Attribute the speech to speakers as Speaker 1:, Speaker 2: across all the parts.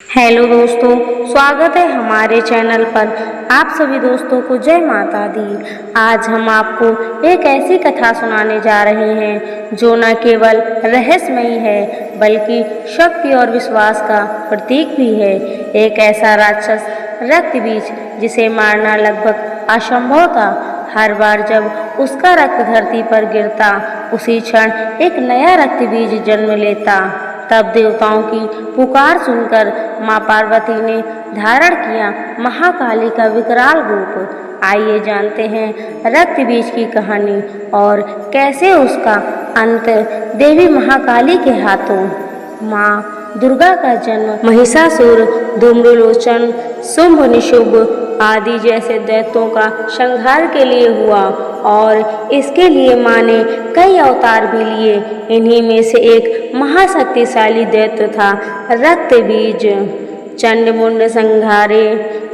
Speaker 1: Hello दोस्तों, स्वागत है हमारे चैनल पर। आप सभी दोस्तों को जय माता दी। आज हम आपको एक ऐसी कथा सुनाने जा रहे हैं जो न केवल रहस्यमयी है बल्कि शक्ति और विश्वास का प्रतीक भी है। एक ऐसा राक्षस रक्त बीज जिसे मारना लगभग असंभव था। हर बार जब उसका रक्त धरती पर गिरता उसी क्षण एक नया रक्त बीज जन्म लेता। तब देवताओं की पुकार सुनकर माँ पार्वती ने धारण किया महाकाली का विकराल रूप। आइए जानते हैं रक्त बीज की कहानी और कैसे उसका अंत देवी महाकाली के हाथों। माँ दुर्गा का जन्म महिषासुर, धूम्रलोचन, शुंभ निशुंभ आदि जैसे दैत्यों का संहार के लिए हुआ और इसके लिए माँ ने कई अवतार भी लिए। इन्हीं में से एक महाशक्तिशाली दैत्य था रक्त बीज। चंड मुंड संघारे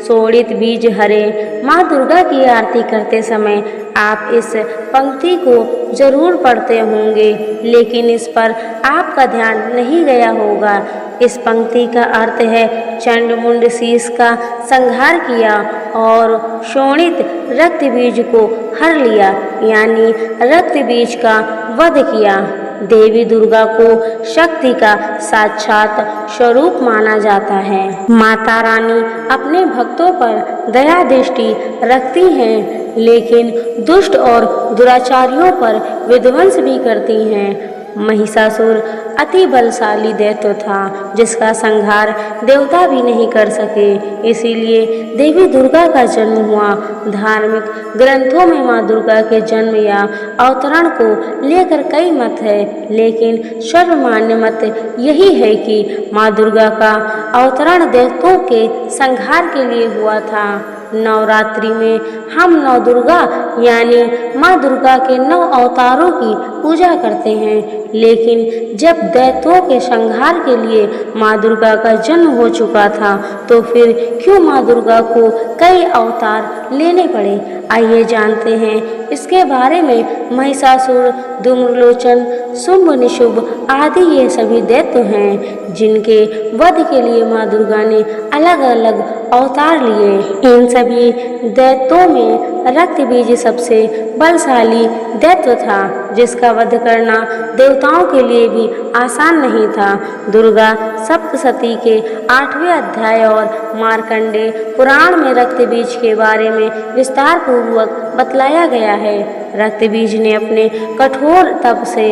Speaker 1: शोणित बीज हरे। माँ दुर्गा की आरती करते समय आप इस पंक्ति को जरूर पढ़ते होंगे, लेकिन इस पर आपका ध्यान नहीं गया होगा। इस पंक्ति का अर्थ है चंड मुंड शीश का संहार किया और शोणित रक्त बीज को हर लिया, यानी रक्त बीज का वध किया। देवी दुर्गा को शक्ति का साक्षात स्वरूप माना जाता है। माता रानी अपने भक्तों पर दया दृष्टि रखती हैं, लेकिन दुष्ट और दुराचारियों पर विध्वंस भी करती हैं। महिषासुर अति बलशाली दैत्य था जिसका संहार देवता भी नहीं कर सके, इसीलिए देवी दुर्गा का जन्म हुआ। धार्मिक ग्रंथों में माँ दुर्गा के जन्म या अवतरण को लेकर कई मत है, लेकिन सर्वमान्य मत यही है कि माँ दुर्गा का अवतरण दैत्यों के संहार के लिए हुआ था। नवरात्रि में हम नौ दुर्गा यानी माँ दुर्गा के 9 अवतारों की पूजा करते हैं, लेकिन जब दैत्यों के संहार के लिए माँ दुर्गा का जन्म हो चुका था तो फिर क्यों माँ दुर्गा को कई अवतार लेने पड़े? आइए जानते हैं इसके बारे में। महिषासुर, धूम्रलोचन, शुंभ निशुंभ आदि ये सभी दैत्य हैं जिनके वध के लिए माँ दुर्गा ने अलग अलग अवतार लिए। इन सभी दैत्यों में रक्त बीज सबसे बलशाली दैत्य था जिसका वध करना देवताओं के लिए भी आसान नहीं था। दुर्गा सप्तशती के 8वें अध्याय और मार्कंडेय पुराण में रक्त बीज के बारे में विस्तार पूर्वक बतलाया गया है। रक्त बीज ने अपने कठोर तप से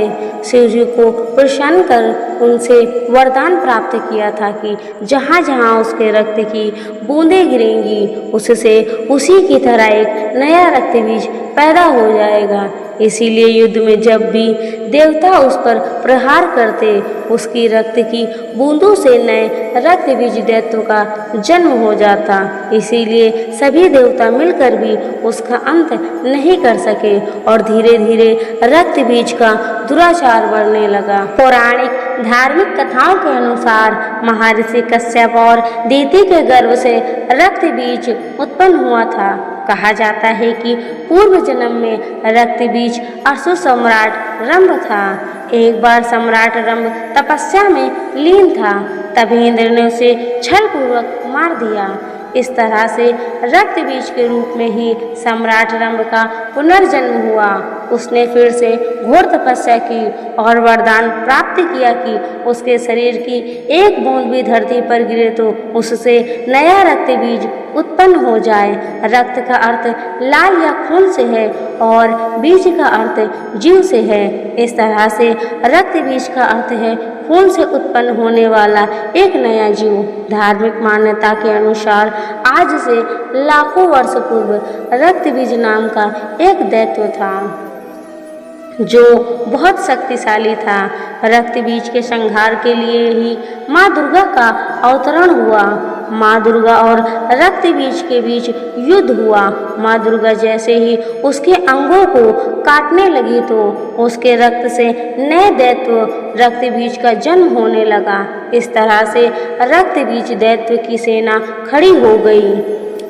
Speaker 1: शिव जी को प्रसन्न कर उनसे वरदान प्राप्त किया था कि जहाँ जहाँ उसके रक्त की बूंदें गिरेंगी उससे उसी की तरह एक नया रक्त बीज पैदा हो जाएगा। इसीलिए युद्ध में जब भी देवता उस पर प्रहार करते उसकी रक्त की बूंदों से नए रक्त बीज दैत्यों का जन्म हो जाता। इसीलिए सभी देवता मिलकर भी उसका अंत नहीं कर सके और धीरे धीरे रक्त बीज का दुराचार बढ़ने लगा। पौराणिक धार्मिक कथाओं के अनुसार महर्षि कश्यप और दिति के गर्भ से रक्त बीज उत्पन्न हुआ था। कहा जाता है कि पूर्व जन्म में रक्त बीज असुर सम्राट रंभ था। एक बार सम्राट रंभ तपस्या में लीन था, तभी इंद्र ने उसे छल पूर्वक मार दिया। इस तरह से रक्त बीज के रूप में ही सम्राट रंभ का पुनर्जन्म हुआ। उसने फिर से घोर तपस्या की और वरदान प्राप्त किया कि उसके शरीर की एक बूंद भी धरती पर गिरे तो उससे नया रक्त बीज उत्पन्न हो जाए। रक्त का अर्थ लाल या खून से है और बीज का अर्थ जीव से है। इस तरह से रक्त बीज का अर्थ है खून से उत्पन्न होने वाला एक नया जीव। धार्मिक मान्यता के अनुसार आज से लाखों वर्ष पूर्व रक्त बीज नाम का एक दैत्य था जो बहुत शक्तिशाली था। रक्त बीज के संहार के लिए ही माँ दुर्गा का अवतरण हुआ। माँ दुर्गा और रक्त बीज के बीच युद्ध हुआ। माँ दुर्गा जैसे ही उसके अंगों को काटने लगी तो उसके रक्त से नए दैत्य रक्त बीज का जन्म होने लगा। इस तरह से रक्त बीज दैत्य की सेना खड़ी हो गई।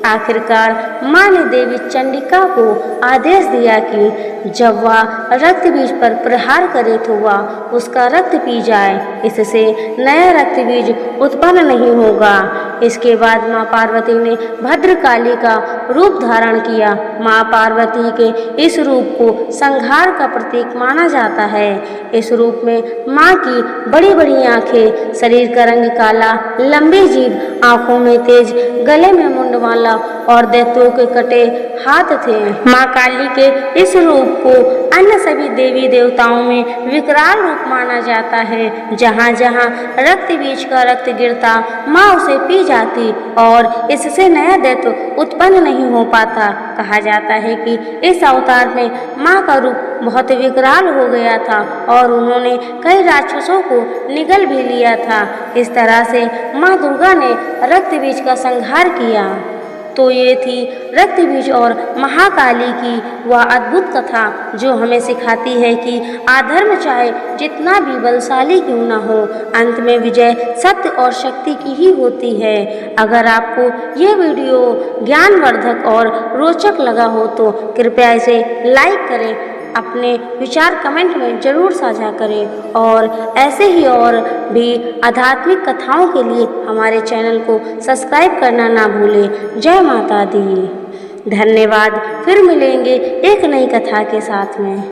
Speaker 1: आखिरकार माँ ने देवी चंडिका को आदेश दिया कि जब वह रक्त बीज पर प्रहार करे तो वह उसका रक्त पी जाए, इससे नया रक्त बीज उत्पन्न नहीं होगा। इसके बाद माँ पार्वती ने भद्रकाली का रूप धारण किया। माँ पार्वती के इस रूप को संहार का प्रतीक माना जाता है। इस रूप में माँ की बड़ी बड़ी आंखें, शरीर का रंग काला, लंबी जीभ, आंखों में तेज, गले में मुंडमाला और दैत्यों के कटे हाथ थे। माँ काली के इस रूप को अन्य सभी देवी देवताओं में विकराल रूप माना जाता है। जहाँ जहाँ रक्त बीज का रक्त गिरता, माँ उसे पी जाती और इससे नया दैत्य उत्पन्न नहीं हो पाता। कहा जाता है कि इस अवतार में माँ का रूप बहुत विकराल हो गया था और उन्होंने कई राक्षसों को निगल भी लिया था। इस तरह से माँ दुर्गा ने रक्त बीज का संहार किया। तो ये थी रक्त बीज और महाकाली की वह अद्भुत कथा, जो हमें सिखाती है कि अधर्म चाहे जितना भी बलशाली क्यों न हो, अंत में विजय सत्य और शक्ति की ही होती है। अगर आपको ये वीडियो ज्ञानवर्धक और रोचक लगा हो तो कृपया इसे लाइक करें, अपने विचार कमेंट में ज़रूर साझा करें और ऐसे ही और भी आध्यात्मिक कथाओं के लिए हमारे चैनल को सब्सक्राइब करना ना भूलें। जय माता दी। धन्यवाद। फिर मिलेंगे एक नई कथा के साथ में।